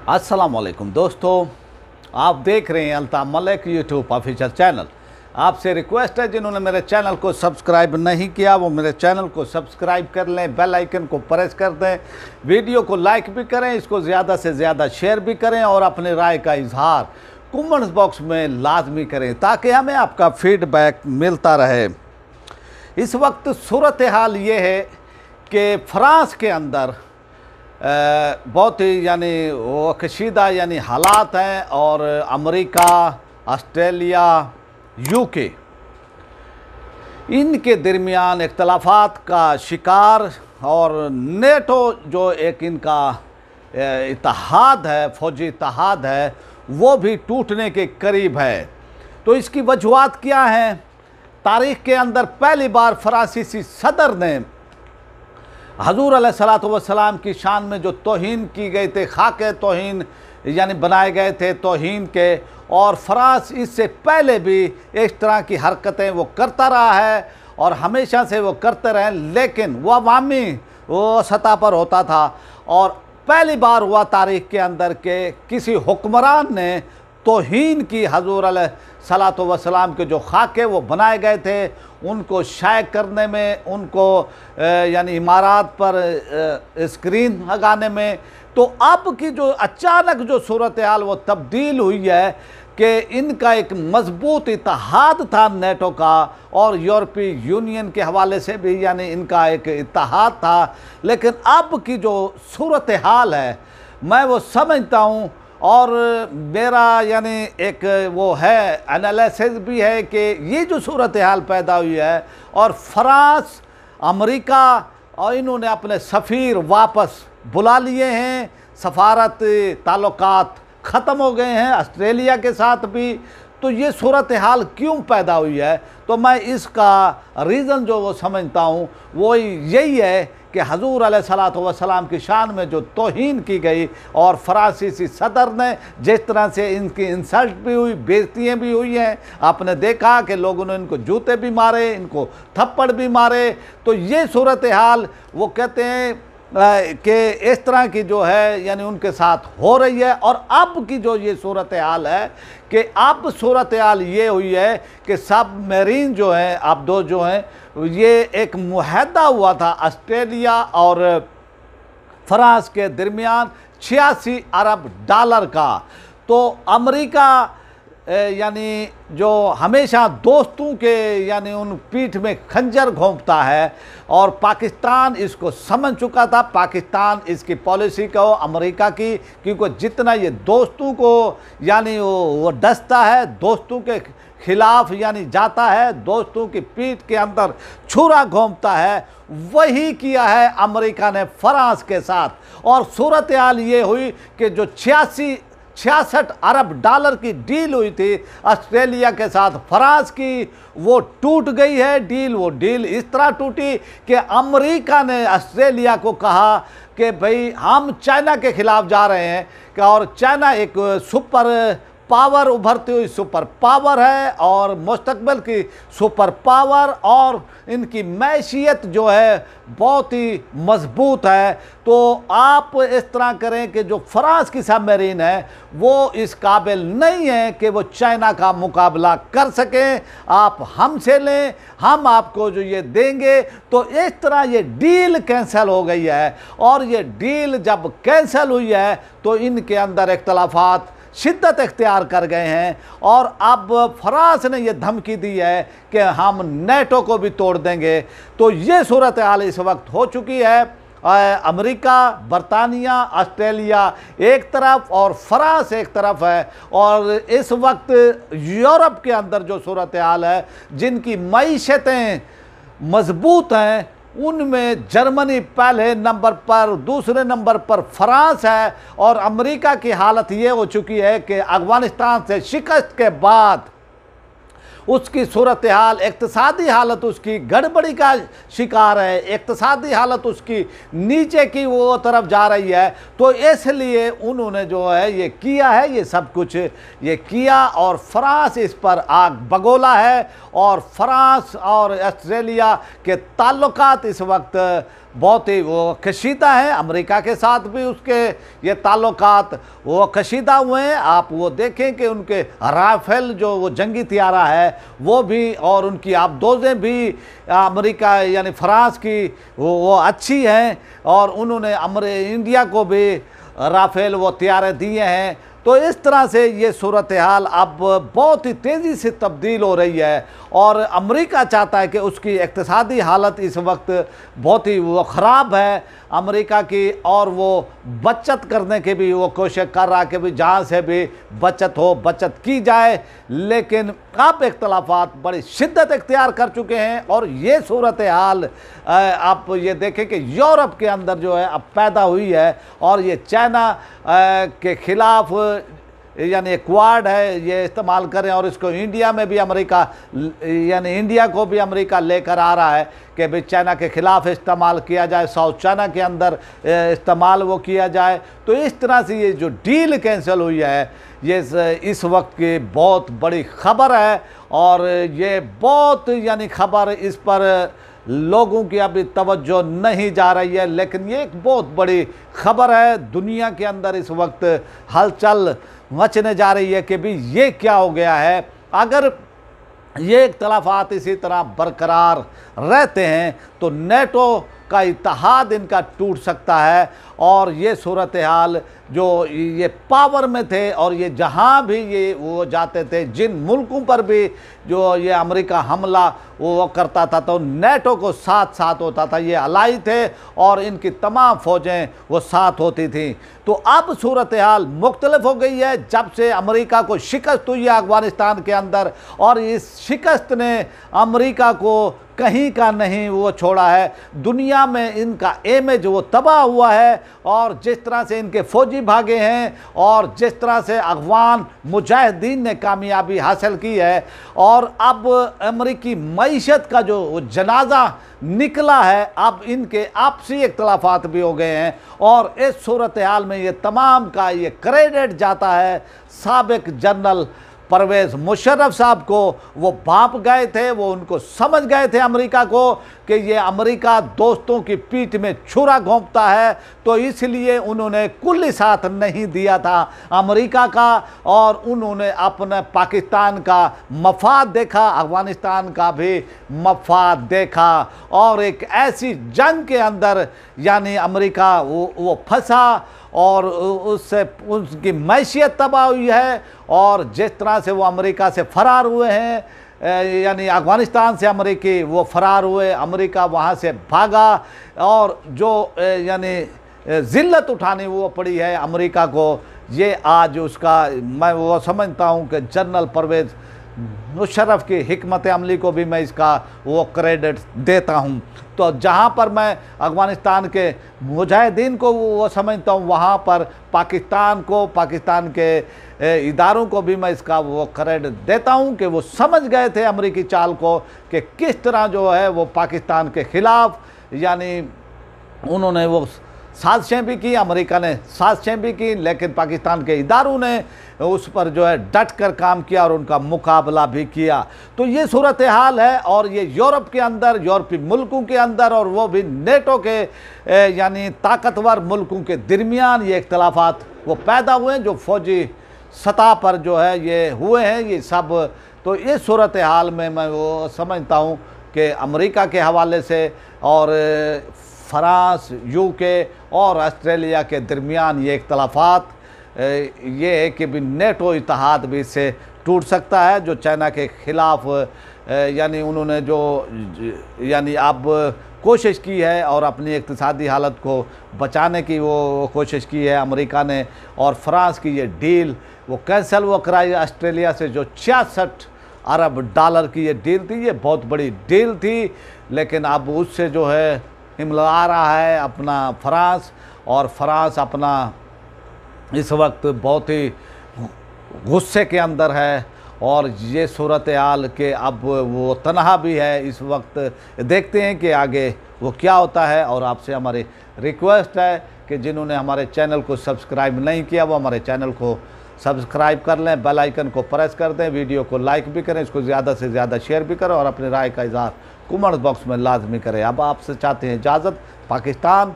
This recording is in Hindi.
अस्सलाम वालेकुम दोस्तों, आप देख रहे हैं Altaf Malik YouTube official channel. आपसे रिक्वेस्ट है जिन्होंने मेरे चैनल को सब्सक्राइब नहीं किया वो मेरे चैनल को सब्सक्राइब कर लें, बेल आइकन को प्रेस कर दें, वीडियो को लाइक भी करें, इसको ज़्यादा से ज़्यादा शेयर भी करें और अपनी राय का इजहार कमेंट्स बॉक्स में लाजमी करें ताकि हमें आपका फीडबैक मिलता रहे। इस वक्त सूरत हाल ये है कि फ्रांस के अंदर बहुत ही वो कशीदा हालात हैं और अमेरिका, ऑस्ट्रेलिया, यूके इनके दरमियान इख्तलाफात का शिकार और नेटो जो एक इनका इत्तेहाद है, फौजी इत्तेहाद है, वो भी टूटने के करीब है। तो इसकी वजूहात क्या हैं? तारीख़ के अंदर पहली बार फ्रांसीसी सदर ने हजूर अलैहिस्सलातु वस्सलाम की शान में जो तौहीन की गई थे, खाके तौहीन बनाए गए थे तौहीन के, और फ्रांस इससे पहले भी इस तरह की हरकतें वो करता रहा है और हमेशा से वो करते रहे, लेकिन वो अवामी वो सतह पर होता था। और पहली बार हुआ तारीख़ के अंदर के किसी हुक्मरान ने तौहीन की हजूर अलैहिस्सलातु वस्सलाम के जो खाके वो बनाए गए थे उनको शाये करने में, उनको इमारत पर स्क्रीन लगाने में। तो अब की जो अचानक जो सूरत हाल वो तब्दील हुई है कि इनका एक मजबूत इत्तेहाद था नेटो का और यूरोपीय यूनियन के हवाले से भी इनका एक इत्तेहाद था, लेकिन अब की जो सूरत हाल है मैं वो समझता हूँ और मेरा एक वो है एनालिसिस भी है कि ये जो सूरत हाल पैदा हुई है और फ्रांस, अमेरिका और इन्होंने अपने सफ़ीर वापस बुला लिए हैं, सफारत ताल्लुकात ख़त्म हो गए हैं ऑस्ट्रेलिया के साथ भी। तो ये सूरत हाल क्यों पैदा हुई है? तो मैं इसका रीज़न जो वो समझता हूँ वो यही है कि हजूर अलैहिस्सलातु वस्सलाम की शान में जो तौहीन की गई और फ्रांसीसी सदर ने जिस तरह से इनकी इंसल्ट भी हुई, बेइज्जतियाँ भी हुई हैं, आपने देखा कि लोगों ने इनको जूते भी मारे, इनको थप्पड़ भी मारे। तो ये सूरत हाल वो कहते हैं कि इस तरह की जो है उनके साथ हो रही है। और अब की जो ये सूरत हाल है कि अब सूरत हाल ये हुई है कि सबमरीन जो हैं, अब दो जो हैं, ये एक मुआहदा हुआ था ऑस्ट्रेलिया और फ्रांस के दरमियान 86 अरब डॉलर का। तो अमेरिका जो हमेशा दोस्तों के उन पीठ में खंजर घोंपता है और पाकिस्तान इसको समझ चुका था, पाकिस्तान इसकी पॉलिसी को अमेरिका की, क्योंकि जितना ये दोस्तों को वो डसता है, दोस्तों के खिलाफ जाता है, दोस्तों की पीठ के अंदर छुरा घोंपता है, वही किया है अमेरिका ने फ्रांस के साथ। और सूरत हाल ये हुई कि जो 66 अरब डॉलर की डील हुई थी ऑस्ट्रेलिया के साथ फ्रांस की, वो टूट गई है डील। वो डील इस तरह टूटी कि अमेरिका ने ऑस्ट्रेलिया को कहा कि भाई हम चाइना के ख़िलाफ़ जा रहे हैं कि और चाइना एक सुपर पावर, उभरती हुई सुपर पावर है और मुस्तकबिल की सुपर पावर, और इनकी मैशियत जो है बहुत ही मजबूत है। तो आप इस तरह करें कि जो फ्रांस की सबमरीन है वो इस काबिल नहीं है कि वो चाइना का मुकाबला कर सकें, आप हमसे लें, हम आपको जो ये देंगे। तो इस तरह ये डील कैंसिल हो गई है। और ये डील जब कैंसिल हुई है तो इनके अंदर इख्तलाफात शिद्दत इख्तियार कर गए हैं और अब फ्रांस ने यह धमकी दी है कि हम नेटो को भी तोड़ देंगे। तो ये सूरत हाल इस वक्त हो चुकी है। अमेरिका, बरतानिया, ऑस्ट्रेलिया एक तरफ और फ्रांस एक तरफ है। और इस वक्त यूरोप के अंदर जो सूरत हाल है, जिनकी मईशतें मजबूत हैं, उनमें जर्मनी पहले नंबर पर, दूसरे नंबर पर फ्रांस है। और अमेरिका की हालत ये हो चुकी है कि अफगानिस्तान से शिकस्त के बाद उसकी सूरत हाल, इक्तिसादी हालत उसकी गड़बड़ी का शिकार है, इक्तिसादी हालत उसकी नीचे की वो तरफ जा रही है। तो इसलिए उन्होंने जो है ये किया है, ये सब कुछ ये किया और फ्रांस इस पर आग बगोला है। और फ्रांस और ऑस्ट्रेलिया के ताल्लुकात इस वक्त बहुत ही वो कशीदा है। अमेरिका के साथ भी उसके ये ताल्लुकात वो कशीदा हुए हैं। आप वो देखें कि उनके राफेल जो वो जंगी तैयारा है वो भी, और उनकी आबदोज़ें भी अमेरिका यानी फ्रांस की वो अच्छी हैं, और उन्होंने इंडिया को भी राफेल वो तैयारे दिए हैं। तो इस तरह से ये सूरत हाल अब बहुत ही तेज़ी से तब्दील हो रही है, और अमेरिका चाहता है कि उसकी इक़्तिसादी हालत इस वक्त बहुत ही वो ख़राब है अमेरिका की, और वो बचत करने की भी वो कोशिश कर रहा है कि भी जहाँ से भी बचत की जाए। लेकिन अब इख्तलाफात बड़ी शिद्दत इख्तियार कर चुके हैं, और ये सूरत हाल आप ये देखें कि यूरोप के अंदर जो है अब पैदा हुई है, और ये चाइना के ख़िलाफ़ यानी क्वाड है ये इस्तेमाल करें, और इसको इंडिया में भी अमेरिका यानी इंडिया को भी अमेरिका लेकर आ रहा है कि भाई चाइना के ख़िलाफ़ इस्तेमाल किया जाए, साउथ चाइना के अंदर इस्तेमाल वो किया जाए। तो इस तरह से ये जो डील कैंसिल हुई है ये इस वक्त की बहुत बड़ी ख़बर है, और ये बहुत यानी ख़बर इस पर लोगों की अभी तवज्जो नहीं जा रही है, लेकिन ये एक बहुत बड़ी ख़बर है। दुनिया के अंदर इस वक्त हलचल मचने जा रही है कि भी ये क्या हो गया है। अगर ये इख्तलाफात इसी तरह बरकरार रहते हैं तो नेटो का इत्तेहाद इनका टूट सकता है, और ये सूरत हाल जो ये पावर में थे, और ये जहाँ भी ये वो जाते थे, जिन मुल्कों पर भी जो ये अमेरिका हमला वो करता था तो नेटो को साथ होता था, ये अलाई थे और इनकी तमाम फ़ौजें वो साथ होती थी। तो अब सूरत हाल मुख्तलिफ हो गई है जब से अमेरिका को शिकस्त हुई है अफ़गानिस्तान के अंदर, और इस शिकस्त ने अमेरिका को कहीं का नहीं वो छोड़ा है। दुनिया में इनका इमेज वो तबाह हुआ है, और जिस तरह से इनके फ़ौजी भागे हैं, और जिस तरह से अफ़गान मुजाहिदीन ने कामयाबी हासिल की है, और अब अमेरिकी मईशत का जो जनाजा निकला है, अब इनके आपसी इख्तलाफात भी हो गए हैं, और इस सूरत हाल में ये तमाम का ये क्रेडिट जाता है साबिक जनरल परवेज़ मुशर्रफ साहब को। वो भाप गए थे, वो उनको समझ गए थे अमेरिका को कि ये अमेरिका दोस्तों की पीठ में छुरा घोंपता है, तो इसलिए उन्होंने कुल्ली साथ नहीं दिया था अमेरिका का, और उन्होंने अपने पाकिस्तान का मफाद देखा, अफ़गानिस्तान का भी मफाद देखा, और एक ऐसी जंग के अंदर यानी अमेरिका वो फंसा, और उससे उसकी मैशियत तबाह हुई है। और जिस तरह से वो अमेरिका से फ़रार हुए हैं, यानी अफ़गानिस्तान से अमेरिकी वो फ़रार हुए, अमेरिका वहाँ से भागा, और जो यानी ज़िल्लत उठानी वो पड़ी है अमेरिका को, ये आज उसका मैं वो समझता हूँ कि जनरल परवेज़ मुशर्रफ की हिकमत अमली को भी मैं इसका वो क्रेडिट देता हूँ। तो जहाँ पर मैं अफ़गानिस्तान के मुजाहिदीन को वो समझता हूँ, वहाँ पर पाकिस्तान को, पाकिस्तान के इदारों को भी मैं इसका वो क्रेडिट देता हूँ कि वो समझ गए थे अमेरिकी चाल को कि किस तरह जो है वो पाकिस्तान के ख़िलाफ़ यानी उन्होंने वो साजिशें भी की, अमेरिका ने साजिशें भी की, लेकिन पाकिस्तान के इदारों ने उस पर जो है डट कर काम किया और उनका मुकाबला भी किया। तो ये सूरत हाल है, और ये यूरोप के अंदर, यूरोपीय मुल्कों के अंदर, और वो भी नेटो के यानी ताकतवर मुल्कों के दरमियान ये इख्तलाफात वो पैदा हुए हैं जो फ़ौजी सतह पर जो है ये हुए हैं ये सब। तो इस सूरत हाल में मैं वो समझता हूँ कि अमेरिका के हवाले से और फ्रांस, यूके और ऑस्ट्रेलिया के दरमियान ये इख्तलाफात ये है कि भी नेटो इत्तेहाद भी इससे टूट सकता है, जो चाइना के ख़िलाफ़ यानी उन्होंने जो यानी अब कोशिश की है और अपनी इक़्तिसादी हालत को बचाने की वो कोशिश की है अमेरिका ने, और फ्रांस की ये डील वो कैंसिल वो कराई ऑस्ट्रेलिया से, जो 66 अरब डॉलर की ये डील थी, ये बहुत बड़ी डील थी, लेकिन अब उससे जो है हिमला रहा है अपना फ्रांस, और फ्रांस अपना इस वक्त बहुत ही गुस्से के अंदर है, और ये सूरत हाल के अब वो तनहा भी है इस वक्त। देखते हैं कि आगे वो क्या होता है, और आपसे हमारी रिक्वेस्ट है कि जिन्होंने हमारे चैनल को सब्सक्राइब नहीं किया वो हमारे चैनल को सब्सक्राइब कर लें, बेल आइकन को प्रेस कर दें, वीडियो को लाइक भी करें, इसको ज़्यादा से ज़्यादा शेयर भी करें, और अपनी राय का इज़हार कमेंट बॉक्स में लाजमी करें। अब आपसे चाहते हैं इजाज़त। पाकिस्तान